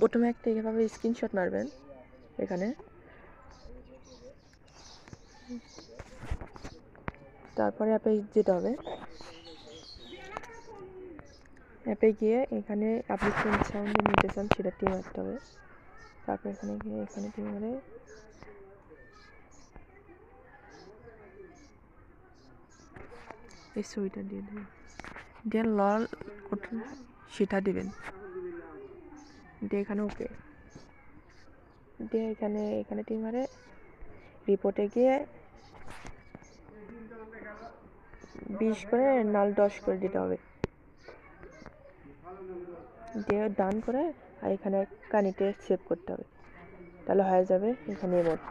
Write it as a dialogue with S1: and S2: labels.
S1: প্রথমে একটা এভাবে স্ক্রিনশট মারবেন এখানে, তারপরে অ্যাপে যেতে হবে। অ্যাপে গিয়ে এখানে আপনি কোন সাউন্ডে নিতে চান সেটা টি মারতে হবে। তারপর এখানে গিয়ে এখানে টি মারে এই ছবিটা দিয়ে দেবেন, দিয়ে লল সেটা দেবেন, দিয়ে এখানে ওকে, দিয়ে এখানে টি মারে রিপোর্টে গিয়ে 20 করে নাল 10 করে দিতে হবে, দিয়ে ডান করে আর এখানে কানিতে সেভ করতে হবে, তাহলে হয়ে যাবে এখানে ইমোট।